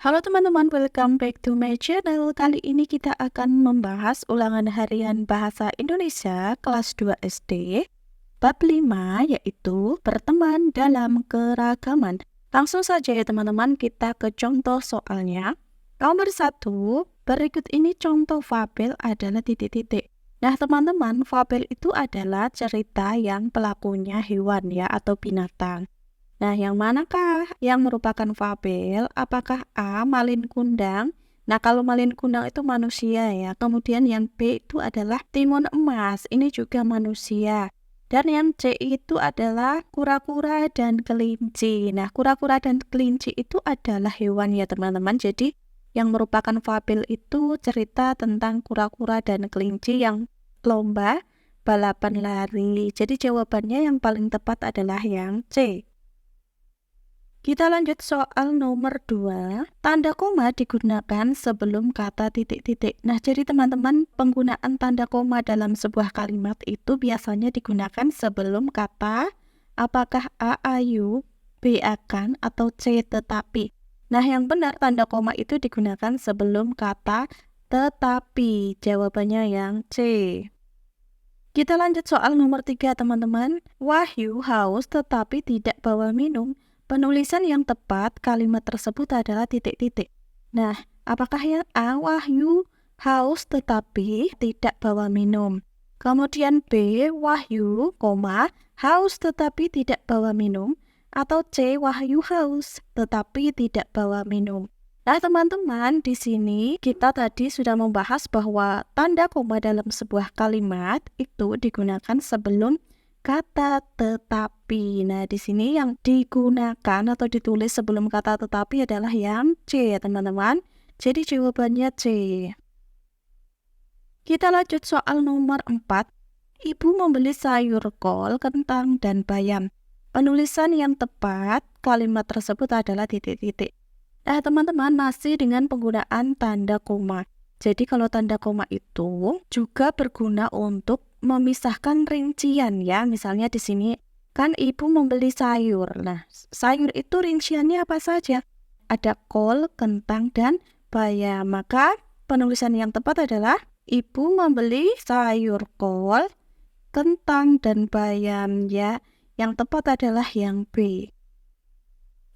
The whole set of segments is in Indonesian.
Halo teman-teman, welcome back to my channel. Kali ini kita akan membahas ulangan harian Bahasa Indonesia kelas 2 SD, bab 5, yaitu berteman dalam keragaman. Langsung saja ya teman-teman, kita ke contoh soalnya. Nomor 1, berikut ini contoh fabel adalah titik-titik. Nah teman-teman, fabel itu adalah cerita yang pelakunya hewan ya atau binatang. Nah, yang manakah yang merupakan fabel? Apakah A. Malin Kundang? Nah, kalau Malin Kundang itu manusia ya. Kemudian yang B itu adalah Timun Emas. Ini juga manusia. Dan yang C itu adalah kura-kura dan kelinci. Nah, kura-kura dan kelinci itu adalah hewan ya teman-teman. Jadi, yang merupakan fabel itu cerita tentang kura-kura dan kelinci yang lomba balapan lari. Jadi, jawabannya yang paling tepat adalah yang C. Kita lanjut soal nomor 2. Tanda koma digunakan sebelum kata titik-titik. Nah, jadi teman-teman, penggunaan tanda koma dalam sebuah kalimat itu biasanya digunakan sebelum kata apakah A, ayu, B, akan, atau C, tetapi. Nah, yang benar tanda koma itu digunakan sebelum kata tetapi. Jawabannya yang C. Kita lanjut soal nomor 3, teman-teman. Wahyu haus tetapi tidak bawa minum. Penulisan yang tepat kalimat tersebut adalah titik-titik. Nah, apakah yang A, Wahyu haus tetapi tidak bawa minum? Kemudian B, Wahyu, haus tetapi tidak bawa minum? Atau C, Wahyu haus tetapi tidak bawa minum? Nah, teman-teman, di sini kita tadi sudah membahas bahwa tanda koma dalam sebuah kalimat itu digunakan sebelum kata tetapi. Nah, di sini yang digunakan atau ditulis sebelum kata tetapi adalah yang C ya, teman-teman. Jadi jawabannya C. Kita lanjut soal nomor 4. Ibu membeli sayur kol, kentang, dan bayam. Penulisan yang tepat kalimat tersebut adalah titik-titik. Nah, teman-teman, masih dengan penggunaan tanda koma. Jadi kalau tanda koma itu juga berguna untuk memisahkan rincian ya. Misalnya di sini kan ibu membeli sayur. Nah, sayur itu rinciannya apa saja? Ada kol, kentang, dan bayam. Maka penulisan yang tepat adalah ibu membeli sayur kol, kentang, dan bayam ya. Yang tepat adalah yang B.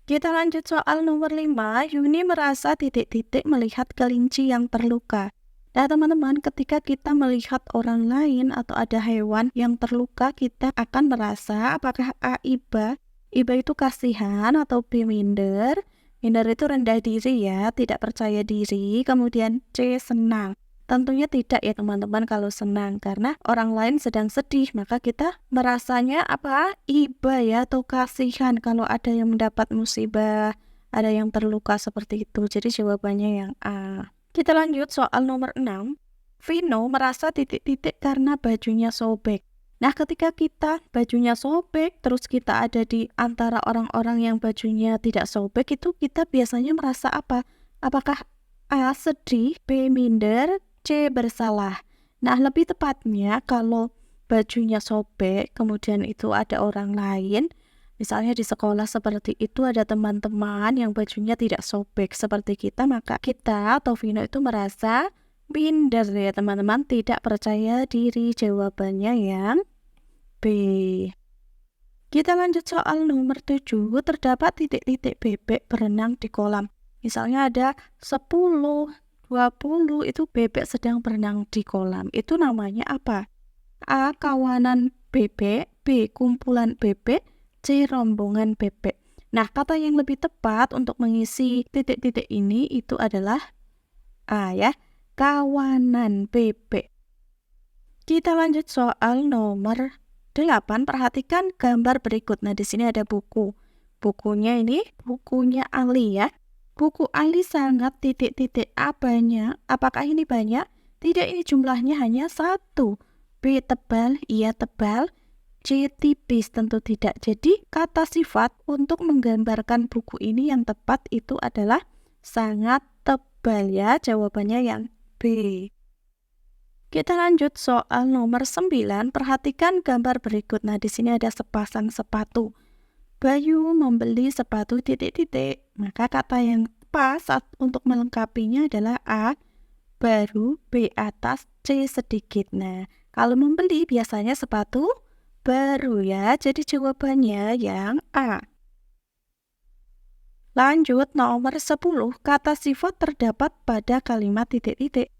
Kita lanjut soal nomor 5. Yuni merasa titik-titik melihat kelinci yang terluka. Nah, teman-teman, ketika kita melihat orang lain atau ada hewan yang terluka, kita akan merasa apakah A, iba. Iba itu kasihan, atau B, minder. Minder itu rendah diri ya, tidak percaya diri. Kemudian C, senang. Tentunya tidak ya teman-teman kalau senang, karena orang lain sedang sedih, maka kita merasanya apa? Iba ya, atau kasihan kalau ada yang mendapat musibah, ada yang terluka seperti itu. Jadi jawabannya yang A. Kita lanjut soal nomor 6. Vino merasa titik-titik karena bajunya sobek. Nah, ketika kita bajunya sobek, terus kita ada di antara orang-orang yang bajunya tidak sobek, itu kita biasanya merasa apa? Apakah A, sedih, B, minder, C, bersalah. Nah, lebih tepatnya kalau bajunya sobek, kemudian itu ada orang lain, misalnya di sekolah seperti itu ada teman-teman yang bajunya tidak sobek seperti kita, maka kita atau Vino itu merasa minder ya teman-teman, tidak percaya diri. Jawabannya yang B. Kita lanjut soal nomor 7. Terdapat titik-titik bebek berenang di kolam. Misalnya ada 10, 20, itu bebek sedang berenang di kolam. Itu namanya apa? A, kawanan bebek, B, kumpulan bebek, C, rombongan bebek. Nah, kata yang lebih tepat untuk mengisi titik-titik ini itu adalah A ya, kawanan bebek. Kita lanjut soal nomor 8. Perhatikan gambar berikut. Nah, di sini ada buku. Bukunya ini bukunya Ali ya. Buku Ali sangat titik-titik A banyak. Apakah ini banyak? Tidak, ini jumlahnya hanya 1. B, tebal, iya tebal. C, tipis, tentu tidak. Jadi kata sifat untuk menggambarkan buku ini yang tepat itu adalah sangat tebal ya. Jawabannya yang B. Kita lanjut soal nomor 9. Perhatikan gambar berikut. Nah, di sini ada sepasang sepatu. Bayu membeli sepatu titik-titik. Maka kata yang pas untuk melengkapinya adalah A baru, B atas, C sedikit. Nah, kalau membeli biasanya sepatu baru ya. Jadi jawabannya yang A. Lanjut nomor 10, kata sifat terdapat pada kalimat titik-titik.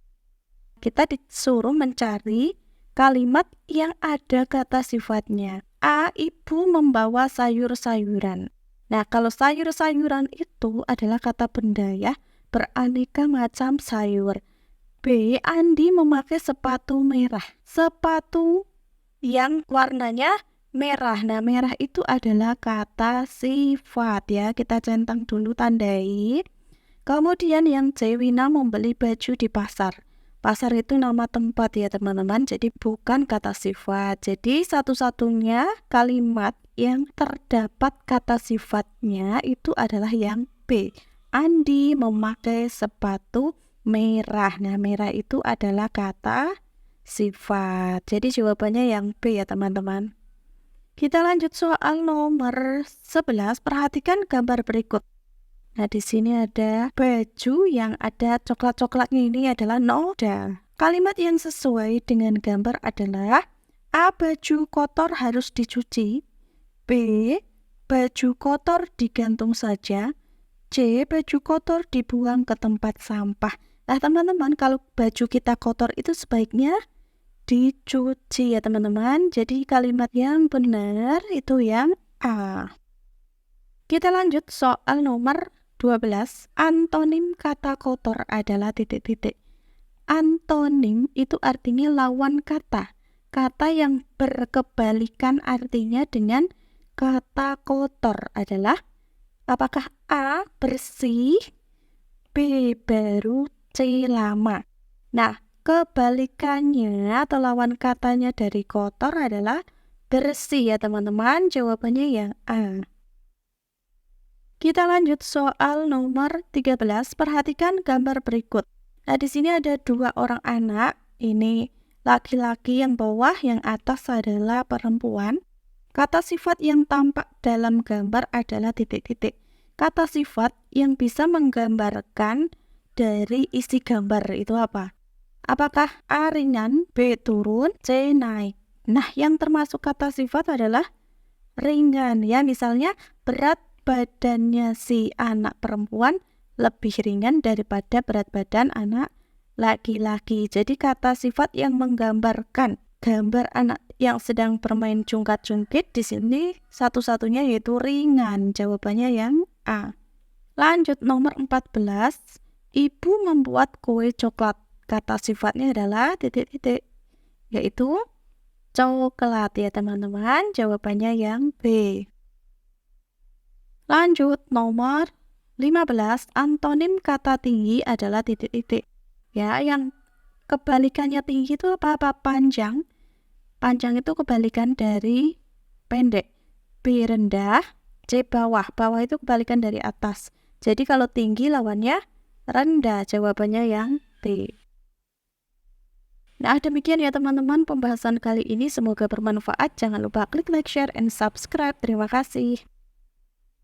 Kita disuruh mencari kalimat yang ada kata sifatnya. A. Ibu membawa sayur-sayuran. Nah, kalau sayur-sayuran itu adalah kata benda ya, beraneka macam sayur. B. Andi memakai sepatu merah. Sepatu yang warnanya merah. Nah, merah itu adalah kata sifat ya. Kita centang dulu, tandai. Kemudian yang C, Wina membeli baju di pasar. Pasar itu nama tempat ya teman-teman, jadi bukan kata sifat. Jadi satu-satunya kalimat yang terdapat kata sifatnya itu adalah yang B. Andi memakai sepatu merah. Nah, merah itu adalah kata sifat. Jadi jawabannya yang B ya teman-teman. Kita lanjut soal nomor 11. Perhatikan gambar berikut. Nah, di sini ada baju yang ada coklat-coklatnya, ini adalah noda. Kalimat yang sesuai dengan gambar adalah A. Baju kotor harus dicuci. B. Baju kotor digantung saja. C. Baju kotor dibuang ke tempat sampah. Nah, teman-teman, kalau baju kita kotor itu sebaiknya dicuci ya teman-teman. Jadi kalimat yang benar itu yang A. Kita lanjut soal nomor 12. Antonim kata kotor adalah titik-titik. Antonim itu artinya lawan kata. Kata yang berkebalikan artinya dengan kata kotor adalah apakah A. bersih, B. baru, C. lama. Nah, kebalikannya atau lawan katanya dari kotor adalah bersih ya teman-teman. Jawabannya yang A. Kita lanjut soal nomor 13. Perhatikan gambar berikut. Nah, di sini ada dua orang anak. Ini laki-laki yang bawah, yang atas adalah perempuan. Kata sifat yang tampak dalam gambar adalah titik-titik. Kata sifat yang bisa menggambarkan dari isi gambar itu apa? Apakah A. ringan, B. turun, C. naik? Nah, yang termasuk kata sifat adalah ringan ya. Misalnya berat badannya si anak perempuan lebih ringan daripada berat badan anak laki-laki. Jadi kata sifat yang menggambarkan gambar anak yang sedang bermain jungkat-jungkit di sini satu-satunya yaitu ringan. Jawabannya yang A. Lanjut nomor 14. Ibu membuat kue coklat. Kata sifatnya adalah titik-titik, yaitu coklat ya teman-teman. Jawabannya yang B. Lanjut nomor 15. Antonim kata tinggi adalah titik-titik. Ya, yang kebalikannya tinggi itu apa? Panjang. Panjang itu kebalikan dari pendek. B. rendah, C. bawah. Bawah itu kebalikan dari atas. Jadi kalau tinggi lawannya rendah. Jawabannya yang B. Nah, demikian ya teman-teman pembahasan kali ini. Semoga bermanfaat. Jangan lupa klik like, share, and subscribe. Terima kasih.